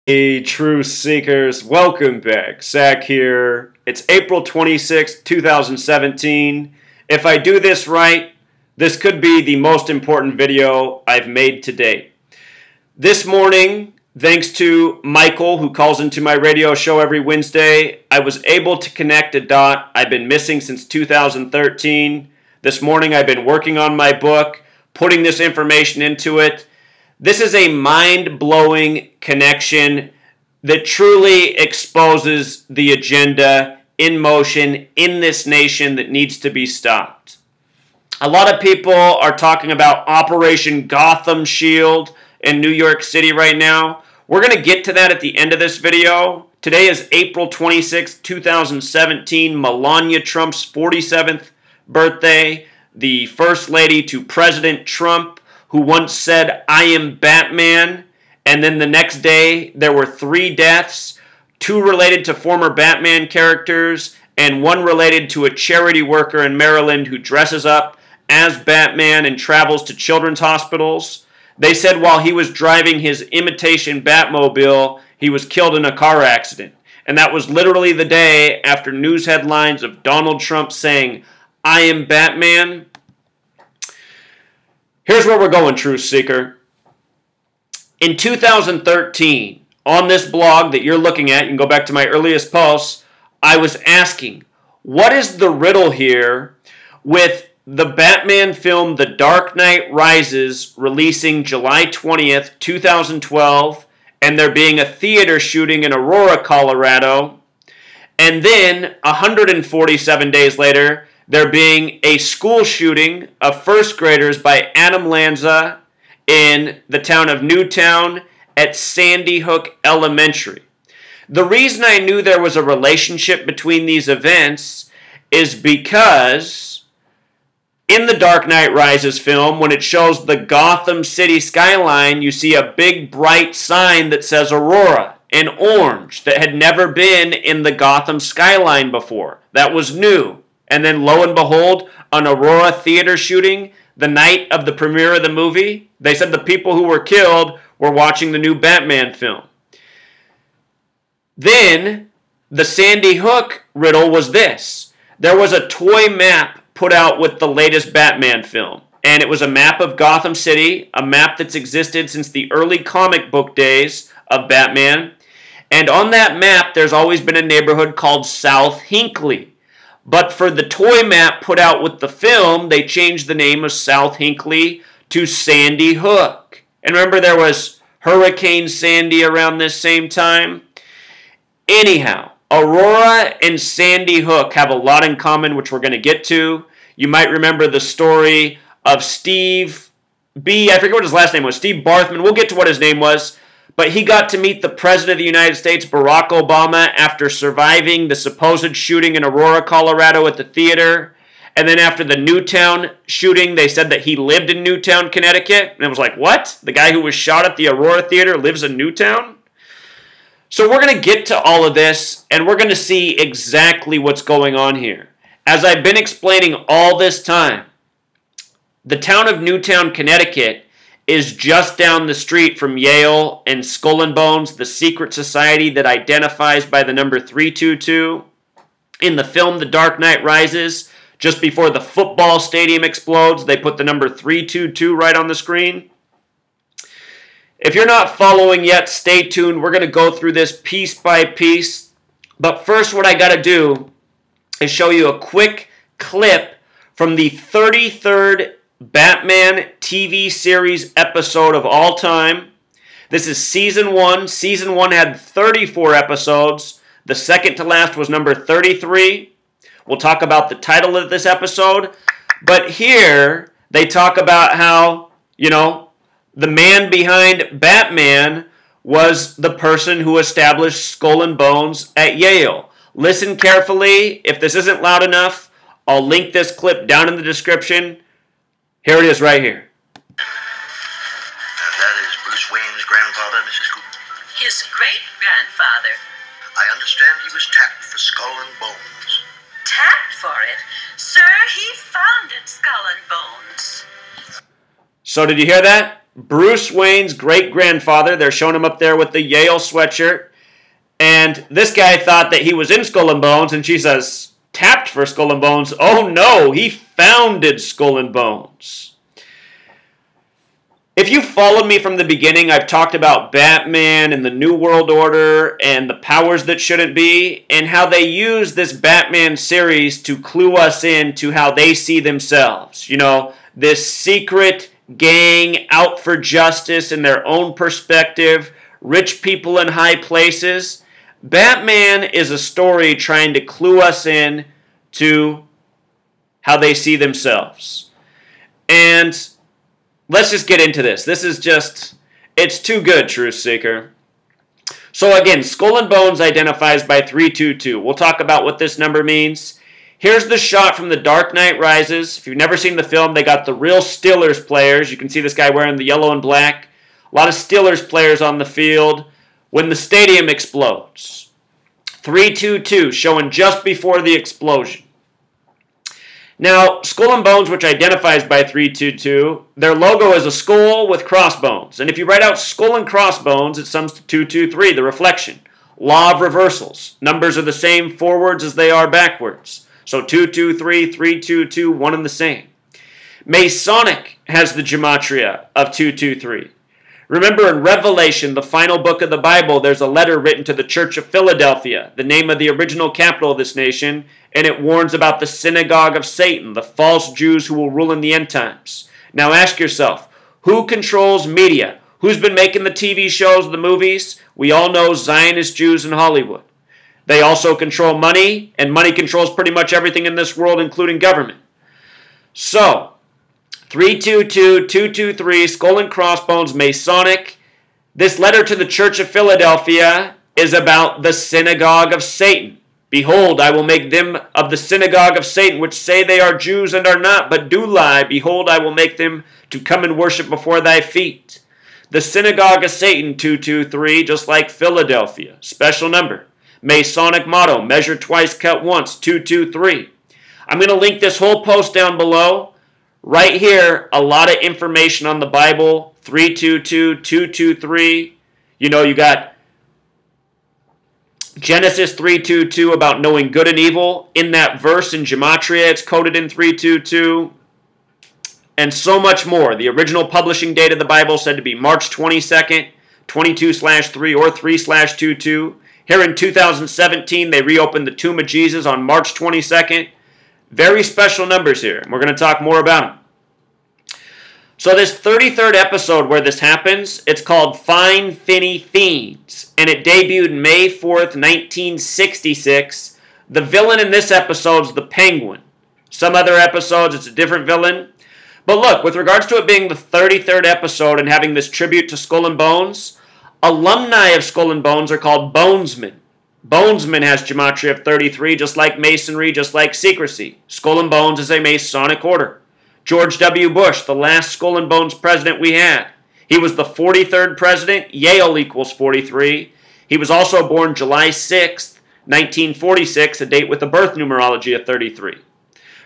Hey, Truth Seekers, welcome back. Zach here. It's April 26th, 2017. If I do this right, this could be the most important video I've made to date. This morning, thanks to Michael, who calls into my radio show every Wednesday, I was able to connect a dot I've been missing since 2013. This morning, I've been working on my book, putting this information into it. This is a mind-blowing connection that truly exposes the agenda in motion in this nation that needs to be stopped. A lot of people are talking about Operation Gotham Shield in New York City right now. We're going to get to that at the end of this video. Today is April 26, 2017, Melania Trump's 47th birthday, the First Lady to President Trump, who once said, "I am Batman," and then the next day there were 3 deaths, 2 related to former Batman characters, and 1 related to a charity worker in Maryland who dresses up as Batman and travels to children's hospitals. They said while he was driving his imitation Batmobile, he was killed in a car accident. And that was literally the day after news headlines of Donald Trump saying, "I am Batman." Here's where we're going, Truth Seeker. In 2013, on this blog that you're looking at, you can go back to my earliest posts, I was asking, what is the riddle here with the Batman film The Dark Knight Rises releasing July 20th, 2012, and there being a theater shooting in Aurora, Colorado, and then 147 days later, there being a school shooting of first graders by Adam Lanza in the town of Newtown at Sandy Hook Elementary. The reason I knew there was a relationship between these events is because in the Dark Knight Rises film, when it shows the Gotham City skyline, you see a big bright sign that says Aurora in orange that had never been in the Gotham skyline before. That was new. And then, lo and behold, an Aurora Theater shooting the night of the premiere of the movie, they said the people who were killed were watching the new Batman film. Then, the Sandy Hook riddle was this. There was a toy map put out with the latest Batman film. And it was a map of Gotham City, a map that's existed since the early comic book days of Batman. And on that map, there's always been a neighborhood called South Hinckley. But for the toy map put out with the film, they changed the name of South Hinckley to Sandy Hook. And remember, there was Hurricane Sandy around this same time? Anyhow, Aurora and Sandy Hook have a lot in common, which we're going to get to. You might remember the story of Steve B. I forget what his last name was. Steve Barthman. We'll get to what his name was. But he got to meet the President of the United States, Barack Obama, after surviving the supposed shooting in Aurora, Colorado at the theater. And then after the Newtown shooting, they said that he lived in Newtown, Connecticut. And it was like, what? The guy who was shot at the Aurora Theater lives in Newtown? So we're going to get to all of this, and we're going to see exactly what's going on here. As I've been explaining all this time, the town of Newtown, Connecticut is just down the street from Yale and Skull and Bones, the secret society that identifies by the number 322. In the film The Dark Knight Rises, just before the football stadium explodes, they put the number 322 right on the screen. If you're not following yet, stay tuned. We're going to go through this piece by piece. But first, what I got to do is show you a quick clip from the 33rd Batman TV series episode of all time. This is Season 1. Season 1 had 34 episodes. The second to last was number 33. We'll talk about the title of this episode. But here, they talk about how, the man behind Batman was the person who established Skull and Bones at Yale. Listen carefully. If this isn't loud enough, I'll link this clip down in the description. Here it is right here. That is Bruce Wayne's grandfather, Mrs. Cooper? His great-grandfather. I understand he was tapped for Skull and Bones. Tapped for it? Sir, he founded Skull and Bones. So did you hear that? Bruce Wayne's great-grandfather. They're showing him up there with the Yale sweatshirt. And this guy thought that he was in Skull and Bones, and she says, tapped for Skull and Bones. Oh no, he founded Skull and Bones. If you followed me from the beginning, I've talked about Batman and the New World Order and the powers that shouldn't be, and how they use this Batman series to clue us in to how they see themselves. You know, this secret gang out for justice in their own perspective, rich people in high places. Batman is a story trying to clue us in to how they see themselves. And let's just get into this. This is just, it's too good, Truth Seeker. So again, Skull and Bones identifies by 322. We'll talk about what this number means. Here's the shot from The Dark Knight Rises. If you've never seen the film, they got the real Steelers players. You can see this guy wearing the yellow and black. A lot of Steelers players on the field when the stadium explodes. 322, showing just before the explosion. Now, Skull and Bones, which identifies by 322, their logo is a skull with crossbones. And if you write out skull and crossbones, it sums to 223, the reflection. Law of reversals. Numbers are the same forwards as they are backwards. So 223, 322, one and the same. Masonic has the gematria of 223. Remember in Revelation, the final book of the Bible, there's a letter written to the Church of Philadelphia, the name of the original capital of this nation, and it warns about the synagogue of Satan, the false Jews who will rule in the end times. Now ask yourself, who controls media? Who's been making the TV shows, the movies? We all know Zionist Jews in Hollywood. They also control money, and money controls pretty much everything in this world, including government. So, 322, 223, Skull and Crossbones, Masonic. This letter to the Church of Philadelphia is about the synagogue of Satan. Behold, I will make them of the synagogue of Satan, which say they are Jews and are not, but do lie. Behold, I will make them to come and worship before thy feet. The synagogue of Satan, 223, just like Philadelphia. Special number. Masonic motto, measure twice, cut once, 223. I'm going to link this whole post down below. Right here, a lot of information on the Bible, 322, 223. You know, you got Genesis 322 about knowing good and evil. In that verse in Gematria, it's coded in 322. And so much more. The original publishing date of the Bible said to be March 22nd, 22/3 or 3/22. Here in 2017, they reopened the Tomb of Jesus on March 22nd. Very special numbers here, and we're going to talk more about them. So this 33rd episode where this happens, it's called Fine Finny Fiends, and it debuted May 4th, 1966. The villain in this episode is the Penguin. Some other episodes, it's a different villain. But look, with regards to it being the 33rd episode and having this tribute to Skull and Bones, alumni of Skull and Bones are called Bonesmen. Bonesmen has gematria of 33, just like Masonry, just like secrecy. Skull and Bones is a Masonic order. George W. Bush, the last Skull and Bones president we had. He was the 43rd president. Yale equals 43. He was also born July 6th, 1946, a date with a birth numerology of 33.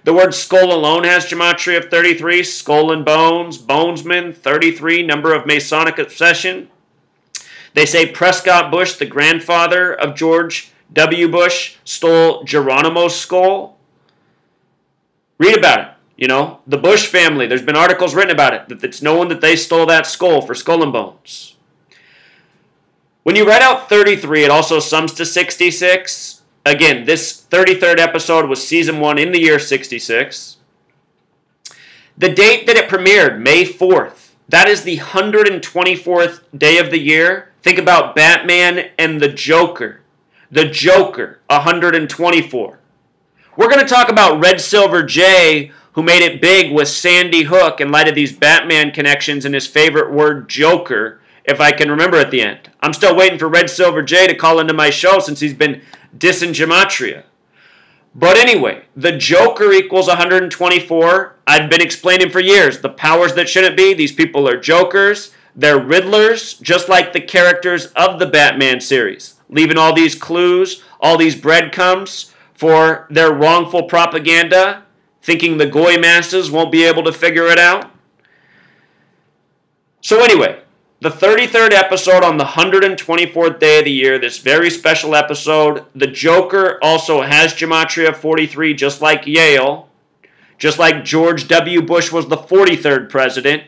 The word skull alone has gematria of 33. Skull and Bones, Bonesman, 33, number of Masonic obsession. They say Prescott Bush, the grandfather of George W. Bush, stole Geronimo's skull. Read about it. You know, the Bush family, there's been articles written about it, that it's known that they stole that skull for Skull and Bones. When you write out 33, it also sums to 66. Again, this 33rd episode was season 1 in the year 66. The date that it premiered, May 4th, that is the 124th day of the year. Think about Batman and the Joker. The Joker, 124. We're going to talk about Red Silver J, who made it big with Sandy Hook in light of these Batman connections and his favorite word, Joker, if I can remember at the end. I'm still waiting for Red Silver J to call into my show since he's been dissing gematria. But anyway, the Joker equals 124. I've been explaining for years the powers that shouldn't be. These people are jokers. They're Riddlers, just like the characters of the Batman series, leaving all these clues, all these breadcrumbs for their wrongful propaganda, thinking the goy masses won't be able to figure it out. So anyway, the 33rd episode on the 124th day of the year, this very special episode. The Joker also has Gematria 43, just like Yale. Just like George W. Bush was the 43rd president.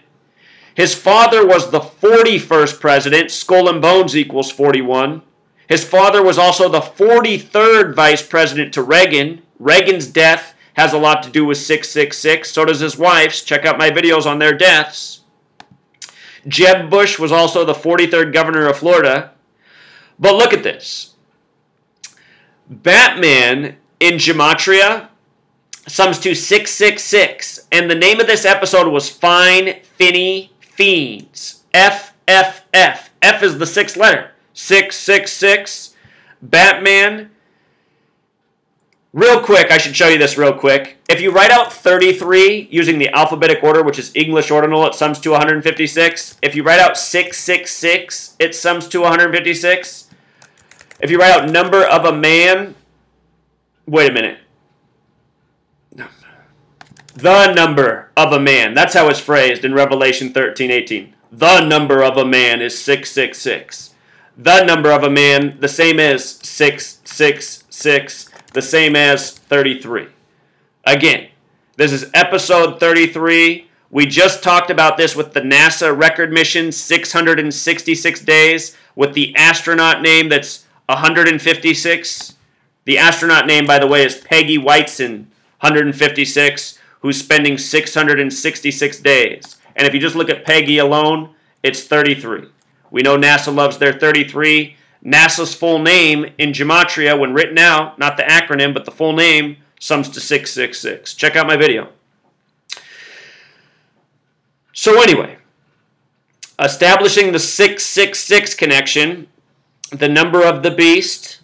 His father was the 41st president. Skull and Bones equals 41. His father was also the 43rd vice president to Reagan. Reagan's death has a lot to do with 666. So does his wife's. Check out my videos on their deaths. Jeb Bush was also the 43rd governor of Florida. But look at this. Batman in Gematria sums to 666. And the name of this episode was Fine Finny Fiends. F, F, F. F is the sixth letter. 666. Batman. Real quick, I should show you this real quick. If you write out 33 using the alphabetic order, which is English ordinal, it sums to 156. If you write out 666, it sums to 156. If you write out number of a man, wait a minute. The number of a man. That's how it's phrased in Revelation 13:18. The number of a man is 666. The number of a man, the same as 666. The same as 33. Again, this is episode 33. We just talked about this with the NASA record mission, 666 days, with the astronaut name that's 156. The astronaut name, by the way, is Peggy Whiteson, 156, who's spending 666 days. And if you just look at Peggy alone, it's 33. We know NASA loves their 33. NASA's full name in Gematria, when written out, not the acronym, but the full name, sums to 666. Check out my video. So anyway, establishing the 666 connection, the number of the beast,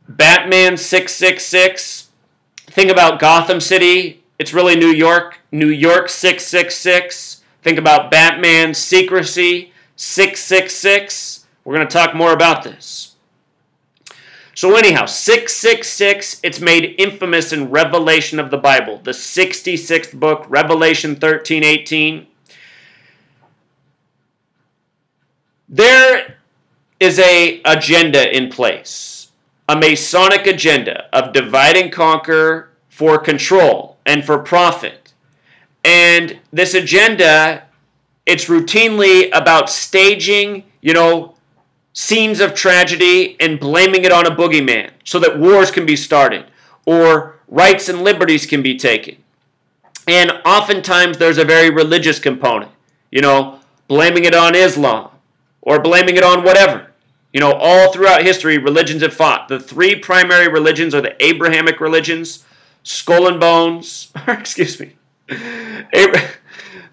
Batman 666. Think about Gotham City. It's really New York. New York 666. Think about Batman secrecy 666. We're going to talk more about this. So anyhow, 666, it's made infamous in Revelation of the Bible, the 66th book, Revelation 13:18. There is an agenda in place, a Masonic agenda of divide and conquer for control and for profit. And this agenda, it's routinely about staging, scenes of tragedy and blaming it on a boogeyman so that wars can be started or rights and liberties can be taken. And oftentimes there's a very religious component, blaming it on Islam or blaming it on whatever. All throughout history, religions have fought. The three primary religions are the Abrahamic religions, Skull and Bones,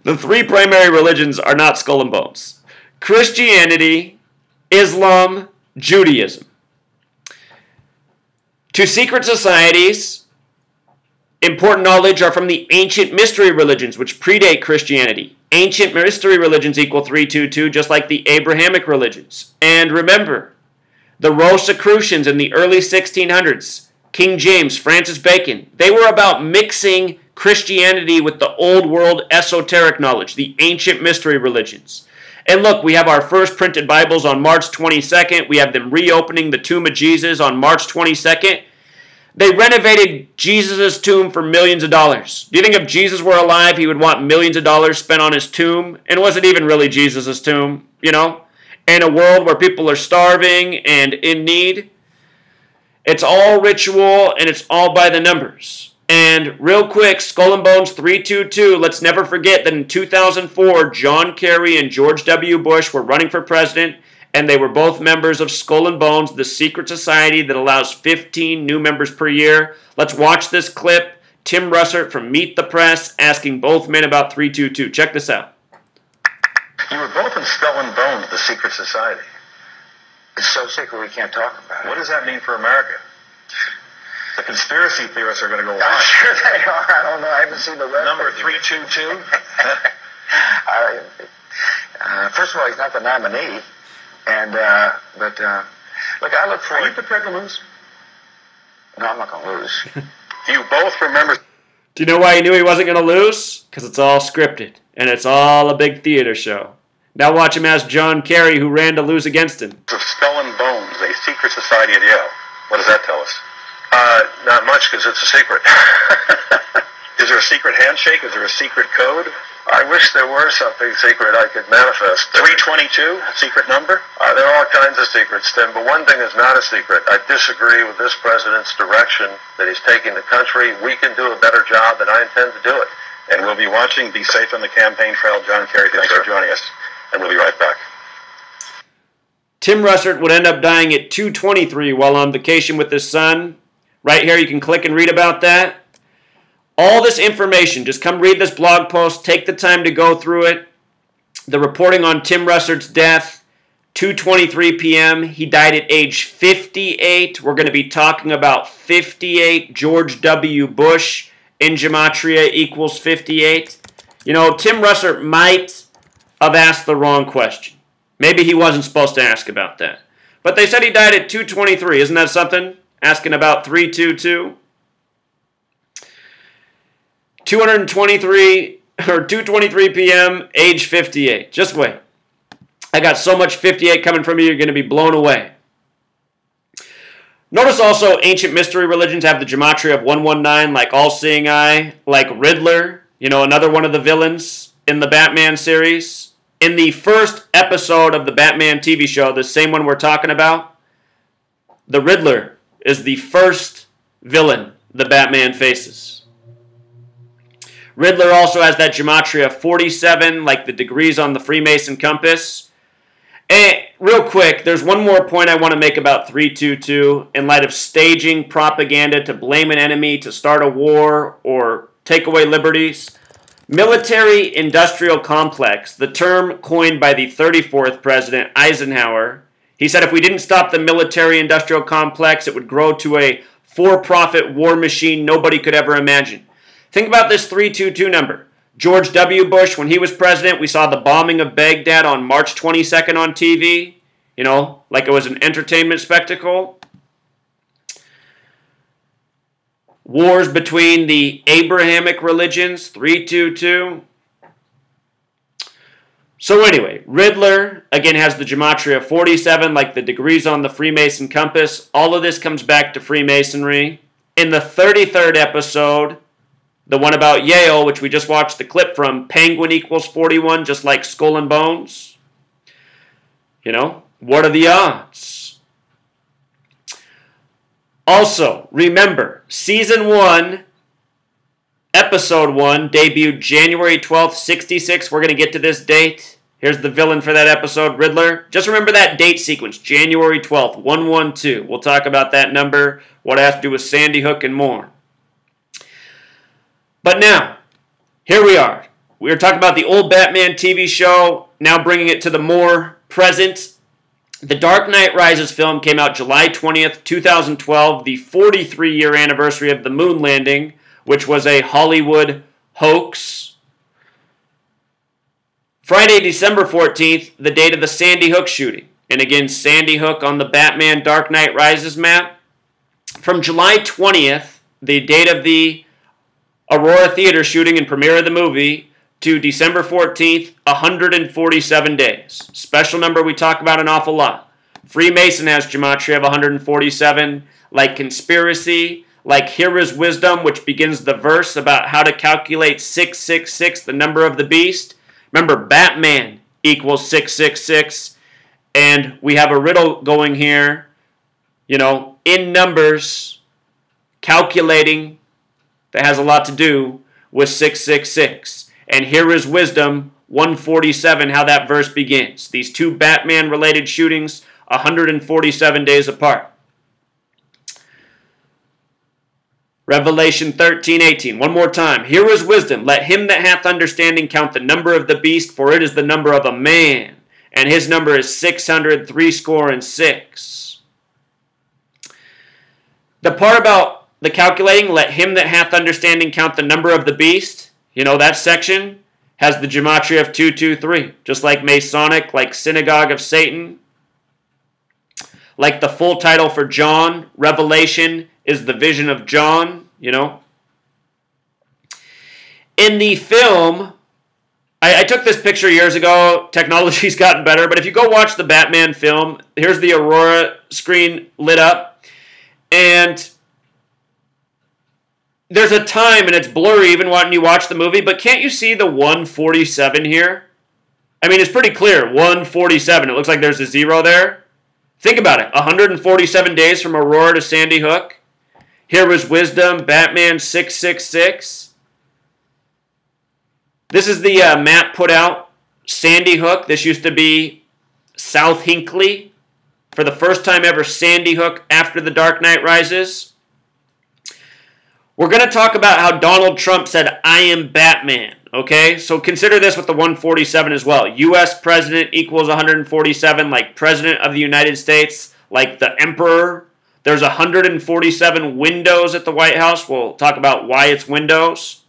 the three primary religions are not Skull and Bones. Christianity, Islam, Judaism. To secret societies, important knowledge are from the ancient mystery religions, which predate Christianity. Ancient mystery religions equal 322, just like the Abrahamic religions. And remember, the Rosicrucians in the early 1600s, King James, Francis Bacon, they were about mixing Christianity with the old world esoteric knowledge, the ancient mystery religions. And look, we have our first printed Bibles on March 22nd. We have them reopening the tomb of Jesus on March 22nd. They renovated Jesus' tomb for millions of dollars. Do you think if Jesus were alive, he would want millions of dollars spent on his tomb? And was it even really Jesus' tomb, In a world where people are starving and in need, it's all ritual and it's all by the numbers. And real quick, Skull and Bones 322, let's never forget that in 2004, John Kerry and George W. Bush were running for president, and they were both members of Skull and Bones, the secret society that allows 15 new members per year. Let's watch this clip. Tim Russert from Meet the Press asking both men about 322. Check this out. You were both in Skull and Bones, the secret society. It's so secret we can't talk about it. What does that mean for America? The conspiracy theorists are going to go I'm wild. sure they are. I don't know. I haven't seen the rest. Number of it. 322? First of all, he's not the nominee. And, look, I look for... Are you prepared to lose? No, I'm not going to lose. You both remember... Do you know why he knew he wasn't going to lose? Because it's all scripted, and it's all a big theater show. Now watch him ask John Kerry, who ran to lose against him. Of Skull and Bones, a secret society at Yale. What does that tell us? Not much, because it's a secret. Is there a secret handshake? Is there a secret code? I wish there were something secret I could manifest. 322, secret number? There are all kinds of secrets, Tim, but one thing is not a secret. I disagree with this president's direction that he's taking the country. We can do a better job, and I intend to do it. And we'll be watching. Be safe on the campaign trail. John Kerry, thanks for joining us. And we'll be right back. Tim Russert would end up dying at 2:23 while on vacation with his son. Right here, you can click and read about that. All this information, just come read this blog post, take the time to go through it. The reporting on Tim Russert's death, 2:23 p.m. He died at age 58. We're going to be talking about 58. George W. Bush in Gematria equals 58. You know, Tim Russert might have asked the wrong question. Maybe he wasn't supposed to ask about that. But they said he died at 2:23. Isn't that something? Asking about 322. 2:23 p.m., age 58. Just wait. I got so much 58 coming from you, you're going to be blown away. Notice also ancient mystery religions have the gematria of 119, like All-Seeing Eye, like Riddler, you know, another one of the villains in the Batman series. In the first episode of the Batman TV show, the same one we're talking about, the Riddler is the first villain the Batman faces. Riddler also has that gematria 47, like the degrees on the Freemason compass. And real quick, there's one more point I want to make about 322 in light of staging propaganda to blame an enemy, to start a war, or take away liberties. Military-industrial complex, the term coined by the 34th President Eisenhower. He said if we didn't stop the military-industrial complex, it would grow to a for-profit war machine nobody could ever imagine. Think about this 322 number. George W. Bush, when he was president, we saw the bombing of Baghdad on March 22nd on TV. You know, like it was an entertainment spectacle. Wars between the Abrahamic religions, 322. So anyway, Riddler, again, has the gematria 47, like the degrees on the Freemason compass. All of this comes back to Freemasonry. In the 33rd episode, the one about Yale, which we just watched the clip from, Penguin equals 41, just like Skull and Bones. You know, what are the odds? Also, remember, Season 1, Episode 1, debuted January 12th, 66. We're going to get to this date. Here's the villain for that episode, Riddler. Just remember that date sequence, January 12th, 112. We'll talk about that number, what it has to do with Sandy Hook, and more. But now, here we are. We were talking about the old Batman TV show, now bringing it to the more present. The Dark Knight Rises film came out July 20th, 2012, the 43-year anniversary of the moon landing, which was a Hollywood hoax. Friday, December 14th, the date of the Sandy Hook shooting. And again, Sandy Hook on the Batman Dark Knight Rises map. From July 20th, the date of the Aurora Theater shooting and premiere of the movie, to December 14th, 147 days. Special number we talk about an awful lot. Freemason has gematria of 147, like conspiracy, like Here is Wisdom, which begins the verse about how to calculate 666, the number of the beast. Remember, Batman equals 666, and we have a riddle going here, you know, in numbers, calculating, that has a lot to do with 666. And Here is Wisdom, 147, how that verse begins. These two Batman-related shootings, 147 days apart. Revelation 13:18. One more time. Here is wisdom. Let him that hath understanding count the number of the beast, for it is the number of a man. And his number is 666. The part about the calculating, let him that hath understanding count the number of the beast, you know, that section has the gematria of 223. Just like Masonic, like Synagogue of Satan. Like the full title for John, Revelation is the vision of John, you know. In the film I took this picture years ago. Technology's gotten better, but if you go watch the Batman film, here's the Aurora screen lit up, and there's a time, and it's blurry even when you watch the movie, but can't you see the 147 here? I mean, it's pretty clear, 147. It looks like there's a 0 there. Think about it, 147 days from Aurora to Sandy Hook. Here was Wisdom, Batman 666. This is the map put out, Sandy Hook. This used to be South Hinckley. For the first time ever, Sandy Hook after The Dark Knight Rises. We're going to talk about how Donald Trump said, "I am Batman." Okay, so consider this with the 147 as well. U.S. President equals 147, like President of the United States, like the Emperor. There's 147 windows at the White House. We'll talk about why it's windows.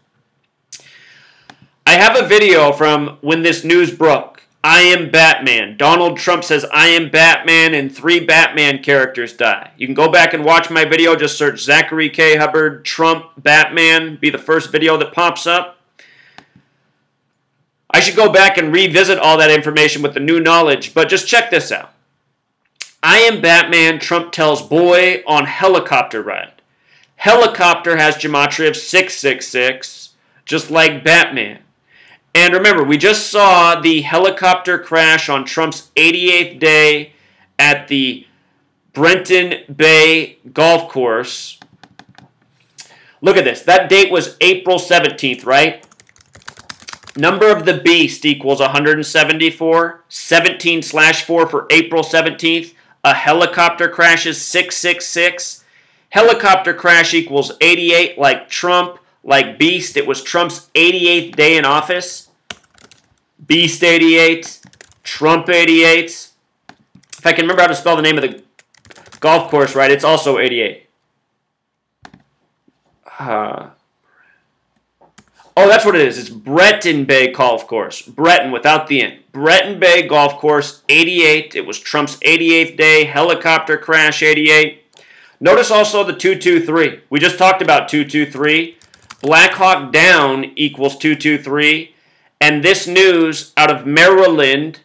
I have a video from when this news broke. I am Batman. Donald Trump says, "I am Batman," and 3 Batman characters die. You can go back and watch my video. Just search Zachary K. Hubbard, Trump, Batman. Be the first video that pops up. I should go back and revisit all that information with the new knowledge, but just check this out. I am Batman, Trump tells boy on helicopter ride. Helicopter has gematria of 666, just like Batman. And remember, we just saw the helicopter crash on Trump's 88th day at the Brenton Bay Golf Course. Look at this. That date was April 17th, right? Number of the beast equals 174. 17/4 for April 17th. A helicopter crash is 666. Helicopter crash equals 88, like Trump, like Beast. It was Trump's 88th day in office. Beast 88, Trump 88. If I can remember how to spell the name of the golf course right, it's also 88. Oh, that's what it is. It's Brenton Bay Golf Course. Breton without the N. Brenton Bay Golf Course, 88. It was Trump's 88th day. Helicopter crash, 88. Notice also the 223. We just talked about 223. Black Hawk Down equals 223. And this news out of Maryland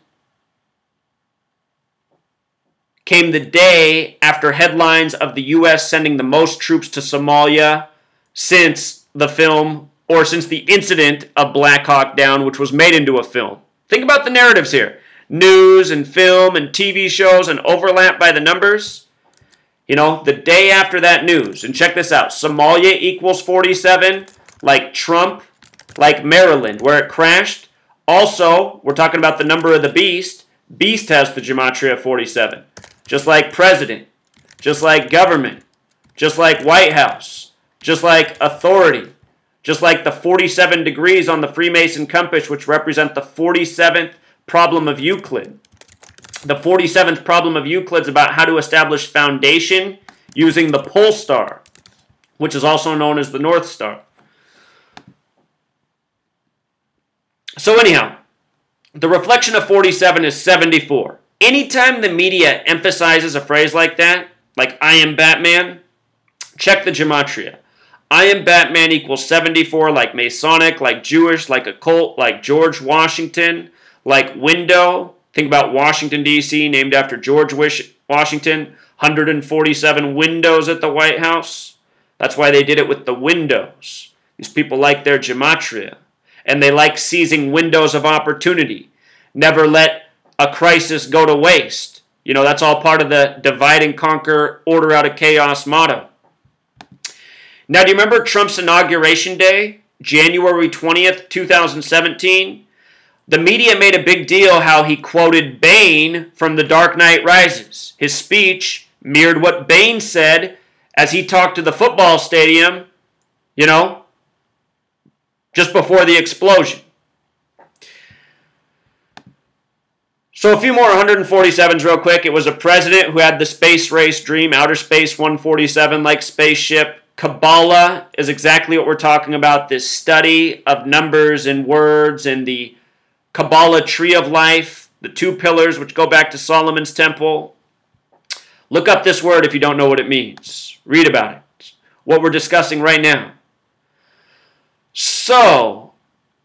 came the day after headlines of the U.S. sending the most troops to Somalia since the film, or since the incident of Black Hawk Down, which was made into a film. Think about the narratives here. News and film and TV shows and overlap by the numbers. You know, the day after that news. And check this out. Somalia equals 47, like Trump, like Maryland, where it crashed. Also, we're talking about the number of the beast. Beast has the gematria of 47. Just like president, just like government, just like White House, just like authority, just like the 47 degrees on the Freemason compass, which represent the 47th problem of Euclid. The 47th problem of Euclid is about how to establish foundation using the pole star, which is also known as the North Star. So anyhow, the reflection of 47 is 74. Anytime the media emphasizes a phrase like that, like I am Batman, check the gematria. I am Batman equals 74, like Masonic, like Jewish, like occult, like George Washington, like window. Think about Washington, D.C., named after George Washington. 147 windows at the White House. That's why they did it with the windows. These people like their gematria. And they like seizing windows of opportunity. Never let a crisis go to waste. You know, that's all part of the divide and conquer, order out of chaos motto. Now, do you remember Trump's inauguration day, January 20th, 2017? The media made a big deal how he quoted Bane from The Dark Knight Rises. His speech mirrored what Bane said as he talked to the football stadium, you know, just before the explosion. So a few more 147s real quick. It was a president who had the space race dream, outer space 147, like spaceship. Kabbalah is exactly what we're talking about, this study of numbers and words and the Kabbalah tree of life, the 2 pillars which go back to Solomon's temple. Look up this word if you don't know what it means. Read about it. What we're discussing right now. So,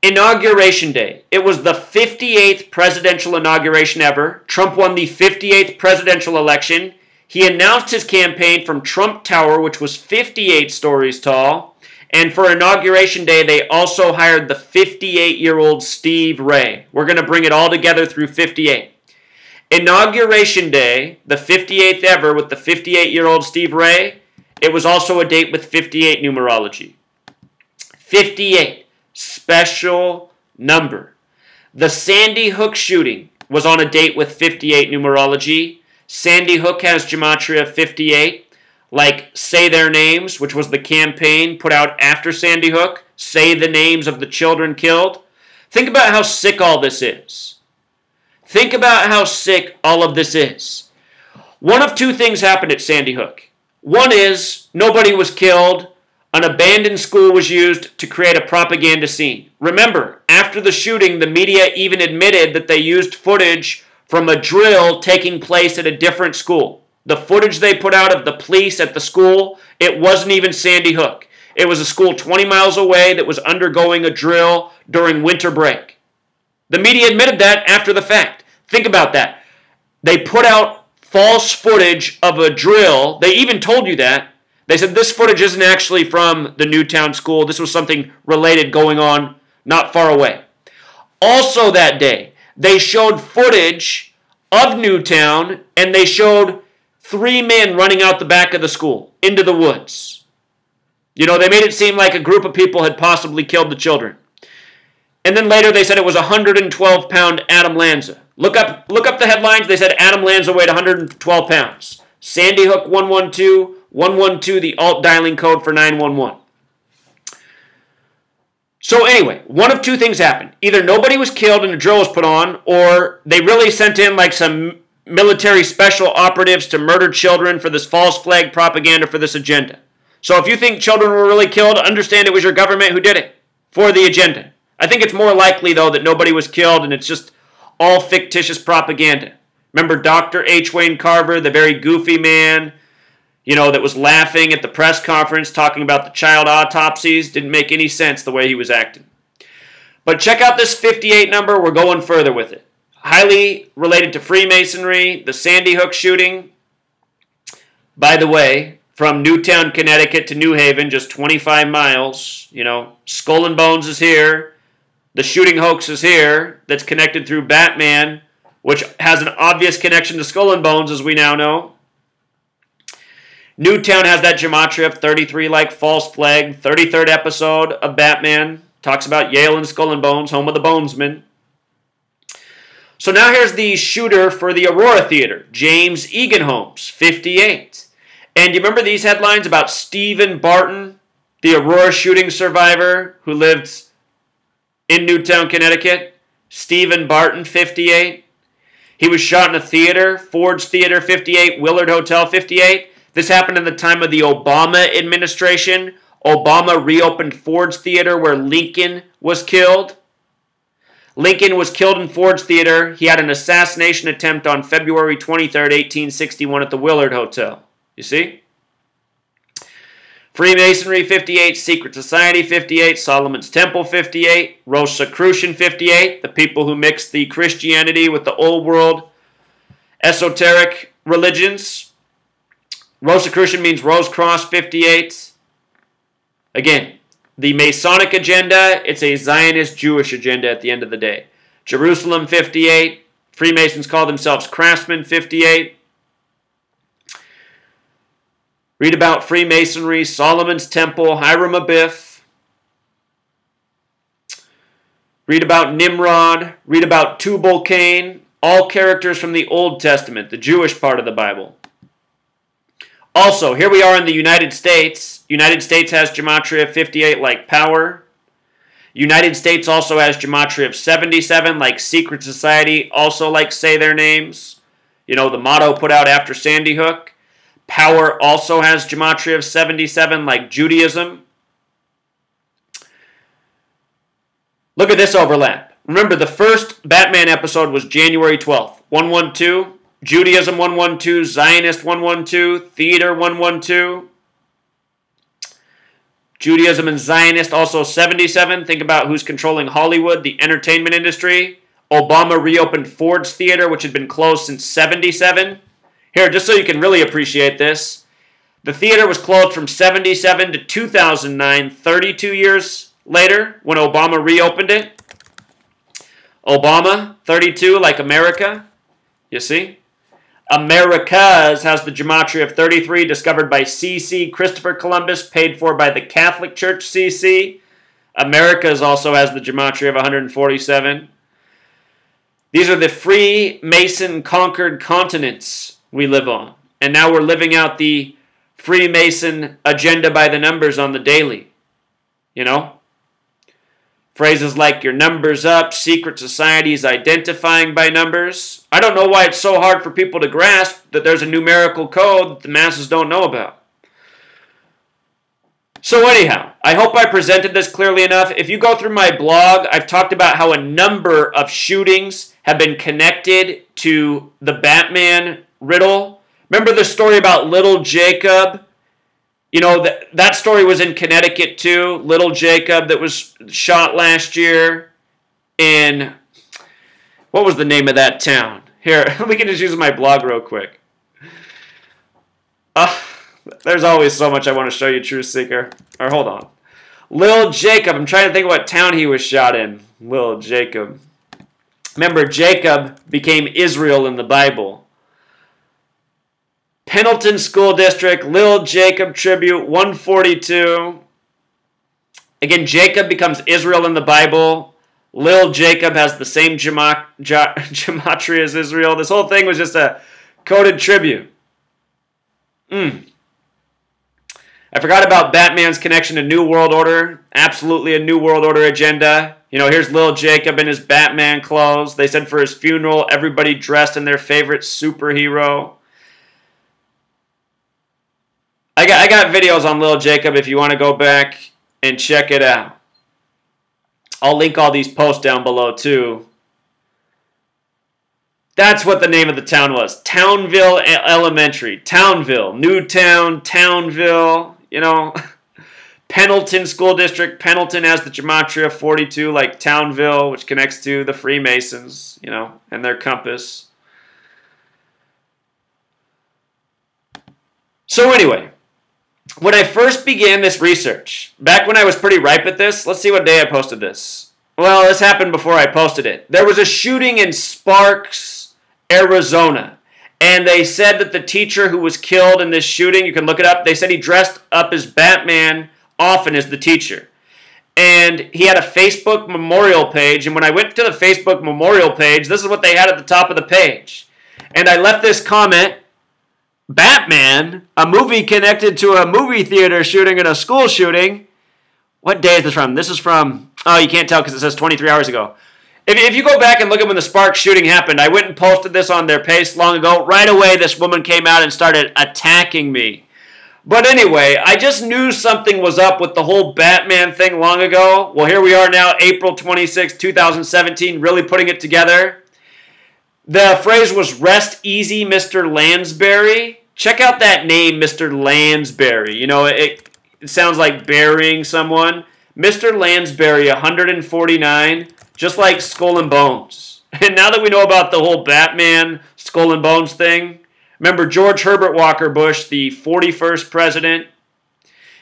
Inauguration Day. It was the 58th presidential inauguration ever. Trump won the 58th presidential election. He announced his campaign from Trump Tower, which was 58 stories tall. And for Inauguration Day, they also hired the 58-year-old Steve Ray. We're going to bring it all together through 58. Inauguration Day, the 58th ever with the 58-year-old Steve Ray, it was also a date with 58 numerology. 58. Special number. The Sandy Hook shooting was on a date with 58 numerology. Sandy Hook has gematria 58, like Say Their Names, which was the campaign put out after Sandy Hook. Say the names of the children killed. Think about how sick all this is. Think about how sick all of this is. One of two things happened at Sandy Hook. One is nobody was killed. An abandoned school was used to create a propaganda scene. Remember, after the shooting, the media even admitted that they used footage from a drill taking place at a different school. The footage they put out of the police at the school, it wasn't even Sandy Hook. It was a school 20 miles away that was undergoing a drill during winter break. The media admitted that after the fact. Think about that. They put out false footage of a drill. They even told you that. They said this footage isn't actually from the Newtown school. This was something related going on not far away. Also that day, they showed footage of Newtown, and they showed 3 men running out the back of the school into the woods. You know, they made it seem like a group of people had possibly killed the children. And then later they said it was a 112-pound Adam Lanza. Look up the headlines. They said Adam Lanza weighed 112 pounds. Sandy Hook 112. 112, the alt dialing code for 911. So anyway, one of two things happened. Either nobody was killed and a drill was put on, or they really sent in like some military special operatives to murder children for this false flag propaganda for this agenda. So if you think children were really killed, understand it was your government who did it for the agenda. I think it's more likely, though, that nobody was killed and it's just all fictitious propaganda. Remember Dr. H. Wayne Carver, the very goofy man, you know, that was laughing at the press conference talking about the child autopsies? Didn't make any sense the way he was acting. But check out this 58 number. We're going further with it. Highly related to Freemasonry, the Sandy Hook shooting. By the way, from Newtown, Connecticut to New Haven, just 25 miles. You know, Skull and Bones is here. The shooting hoax is here. That's connected through Batman, which has an obvious connection to Skull and Bones, as we now know. Newtown has that gematria of 33 like false flag. 33rd episode of Batman talks about Yale and Skull and Bones, home of the Bonesmen. So now here's the shooter for the Aurora Theater, James Egan Holmes, 58. And you remember these headlines about Stephen Barton, the Aurora shooting survivor who lived in Newtown, Connecticut? Stephen Barton, 58. He was shot in a theater, Ford's Theater, 58, Willard Hotel, 58. This happened in the time of the Obama administration. Obama reopened Ford's Theater where Lincoln was killed. Lincoln was killed in Ford's Theater. He had an assassination attempt on February 23rd, 1861 at the Willard Hotel. You see? Freemasonry, 58. Secret Society, 58. Solomon's Temple, 58. Rosicrucian, 58. The people who mix the Christianity with the old world esoteric religions. Rosicrucian means Rose Cross, 58. Again, the Masonic agenda, it's a Zionist Jewish agenda at the end of the day. Jerusalem, 58. Freemasons call themselves Craftsmen, 58. Read about Freemasonry, Solomon's Temple, Hiram Abiff. Read about Nimrod. Read about Tubal-Cain. All characters from the Old Testament, the Jewish part of the Bible. Also, here we are in the United States. United States has gematria of 58 like power. United States also has gematria of 77 like Secret Society, also like Say Their Names. You know, the motto put out after Sandy Hook. Power also has gematria of 77 like Judaism. Look at this overlap. Remember, the first Batman episode was January 12th. 112. Judaism 112, Zionist 112, Theater 112. Judaism and Zionist, also 77. Think about who's controlling Hollywood, the entertainment industry. Obama reopened Ford's Theater, which had been closed since 77. Here, just so you can really appreciate this. The theater was closed from 77 to 2009, 32 years later, when Obama reopened it. Obama, 32, like America. You see? Americas has the gematria of 33, discovered by C.C. Christopher Columbus, paid for by the Catholic Church C.C. Americas also has the gematria of 147. These are the Freemason conquered continents we live on. And now we're living out the Freemason agenda by the numbers on the daily. You know? Phrases like your number's up, secret societies identifying by numbers. I don't know why it's so hard for people to grasp that there's a numerical code that the masses don't know about. So anyhow, I hope I presented this clearly enough. If you go through my blog, I've talked about how a number of shootings have been connected to the Batman riddle. Remember the story about little Jacob? You know, that story was in Connecticut too. Little Jacob that was shot last year in, what was the name of that town? Here, we can just use my blog real quick. There's always so much I want to show you, Truth Seeker. Or hold on. Little Jacob, I'm trying to think of what town he was shot in. Little Jacob. Remember, Jacob became Israel in the Bible. Pendleton School District, Lil Jacob Tribute, 142. Again, Jacob becomes Israel in the Bible. Lil Jacob has the same gematria as Israel. This whole thing was just a coded tribute. I forgot about Batman's connection to New World Order. Absolutely a New World Order agenda. You know, here's Lil Jacob in his Batman clothes. They said for his funeral, everybody dressed in their favorite superhero. I got videos on Lil Jacob if you want to go back and check it out. I'll link all these posts down below too. That's what the name of the town was. Townville Elementary. Townville. Newtown, Townville, you know. Pendleton School District. Pendleton has the gematria 42 like Townville, which connects to the Freemasons, you know, and their compass. So anyway, when I first began this research, back when I was pretty ripe at this, let's see what day I posted this. Well, this happened before I posted it. There was a shooting in Sparks, Arizona, and they said that the teacher who was killed in this shooting, you can look it up, they said he dressed up as Batman often as the teacher. And he had a Facebook memorial page, and when I went to the Facebook memorial page, this is what they had at the top of the page. And I left this comment, Batman, a movie connected to a movie theater shooting and a school shooting. What day is this from? This is from, oh, you can't tell because it says 23 hours ago. If you go back and look at when the Sparks shooting happened, I went and posted this on their page long ago. Right away, this woman came out and started attacking me. But anyway, I just knew something was up with the whole Batman thing long ago. Well, here we are now, April 26, 2017, really putting it together. The phrase was, rest easy, Mr. Lansbury. Check out that name, Mr. Lansbury. You know, it sounds like burying someone. Mr. Lansbury, 149, just like Skull and Bones. And now that we know about the whole Batman Skull and Bones thing, remember George Herbert Walker Bush, the 41st president?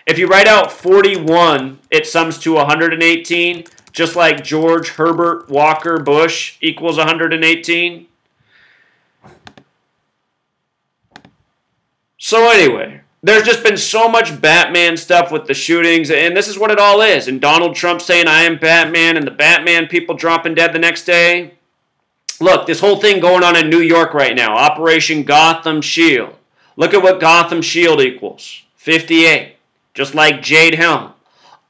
If you write out 41, it sums to 118, just like George Herbert Walker Bush equals 118. So anyway, there's just been so much Batman stuff with the shootings, and this is what it all is. And Donald Trump saying, I am Batman, and the Batman people dropping dead the next day. Look, this whole thing going on in New York right now, Operation Gotham Shield. Look at what Gotham Shield equals, 58, just like Jade Helm.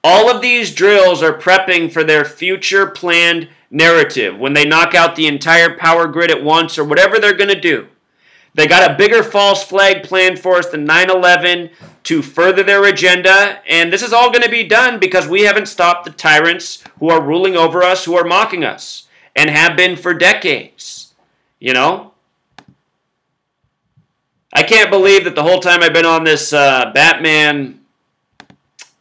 All of these drills are prepping for their future planned narrative when they knock out the entire power grid at once or whatever they're going to do. They got a bigger false flag planned for us than 9/11 to further their agenda, and this is all going to be done because we haven't stopped the tyrants who are ruling over us, who are mocking us, and have been for decades. You know? I can't believe that the whole time I've been on this Batman,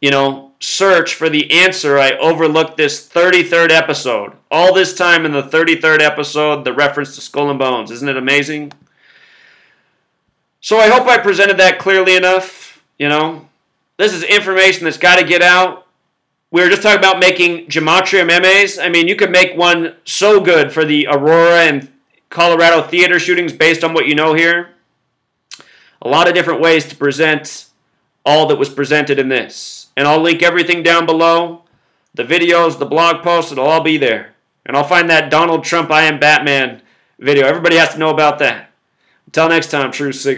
you know, search for the answer, I overlooked this 33rd episode. All this time in the 33rd episode, the reference to Skull and Bones. Isn't it amazing? So I hope I presented that clearly enough. You know, this is information that's got to get out. We were just talking about making gematria memes. I mean, you could make one so good for the Aurora and Colorado Theater shootings based on what you know here. A lot of different ways to present all that was presented in this. And I'll link everything down below. The videos, the blog posts, it'll all be there. And I'll find that Donald Trump I Am Batman video. Everybody has to know about that. Until next time, True Sig.